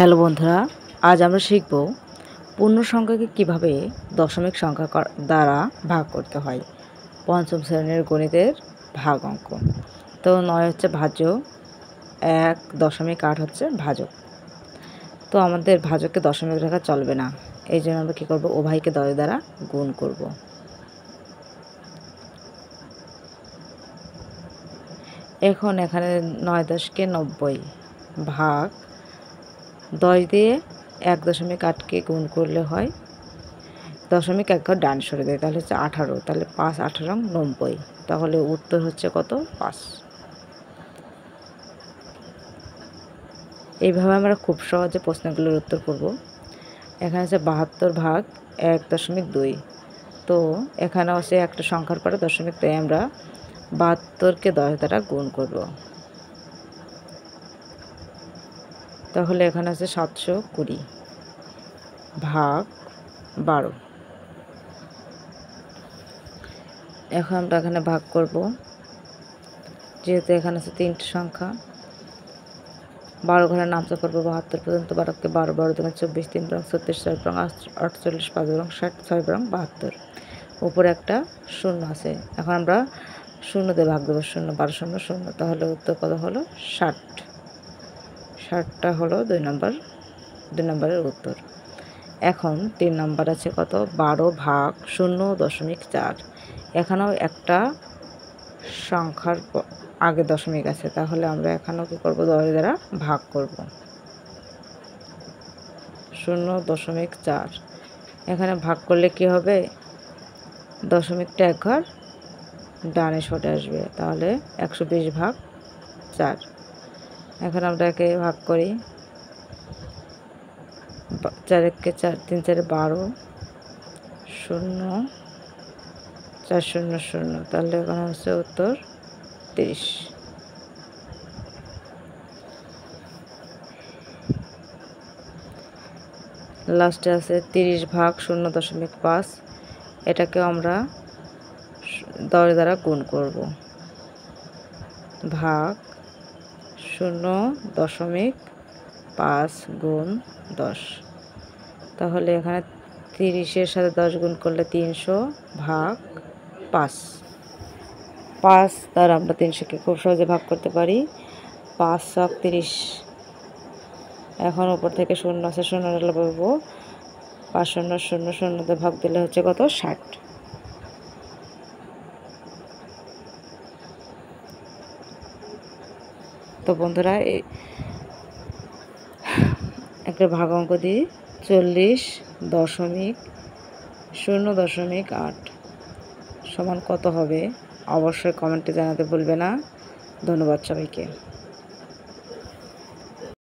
Hello বন্ধুরা, আজ আমরা শিখব পূর্ণ সংখ্যাকে কিভাবে দশমিক সংখ্যা দ্বারা ভাগ করতে হয়। পঞ্চম শ্রেণীর গণিতের ভাগ অঙ্ক। তো 9 হচ্ছে ভাজ্য, 1.8 হচ্ছে ভাজক। তো আমাদের ভাজককে দশমিক রাখা চলবে না, এই জন্য আমরা কী করব, উভয়কে 10 দ্বারা গুণ করব। এখন এখানে 9 10কে 90 ভাগ 10 দিয়ে 1.8কে গুণ করলে হয় দশমিক এক ঘর ডান সরে দেয়, তাহলে হচ্ছে 18। তাহলে 5 18 90, তাহলে উত্তর হচ্ছে কত? 5। এইভাবে আমরা খুব সহজে প্রশ্নগুলোর উত্তর করব। এখানে আছে 72 ভাগ 1.2। তো এখানে আছে একটা সংখ্যার পরে দশমিক, তাই আমরা 72কে 10 দ্বারা গুণ করব। তাহলে এখানে আছে 720 ভাগ 12। এখন আমরা এখানে ভাগ করব, যেহেতু এখানে আছে 3টি সংখ্যা। 12 ঘরের নামতা করবো 72 পর্যন্ত। 12কে 12 12 দুগুণে 24, 3 বরং 36, 4 বরং 48, 5 বরং 60, 6 বরং 72। উপরে একটা শূন্য আছে, এখন আমরা শূন্য দিয়ে ভাগ দেবো। 0 12 0 0, তাহলে উত্তর কত হলো? 60। 60টা হলো 2 নম্বরের উত্তর। এখন 3 নম্বর আছে কত? 12 ভাগ 0.4। এখানেও একটা সংখ্যার আগে দশমিক আছে, তাহলে আমরা এখানেও কী করবো? 10 দ্বারা ভাগ করব। 0.4 এখানে ভাগ করলে কি হবে? দশমিকটা এক ঘর ডানে সরে আসবে, তাহলে 120 ভাগ 4। এখন আমরা একে ভাগ করি। 4 1 4, 3 4 12, 0 4 0 0, তাহলে এখানে হচ্ছে উত্তর 30। লাস্টে আছে 30 ভাগ 0.5। এটাকে আমরা 10 দ্বারা গুণ করব। ভাগ 0.5 গুণ 10, তাহলে এখানে 30-এর সাথে 10 গুণ করলে 300 ভাগ 5। 5 দ্বারা আমরা 300কে খুব সহজে ভাগ করতে পারি। 5 × 30। এখন উপর থেকে শূন্য আছে, শূন্য হলে বলবো 5 0 0 0 ভাগ দিলে হচ্ছে কত? 60। তো বন্ধুরা, একটা ভাগ অঙ্ক দিই। 40.0.8 সমান কত হবে? অবশ্যই কমেন্টে জানাতে ভুলবে না। ধন্যবাদ সবাইকে।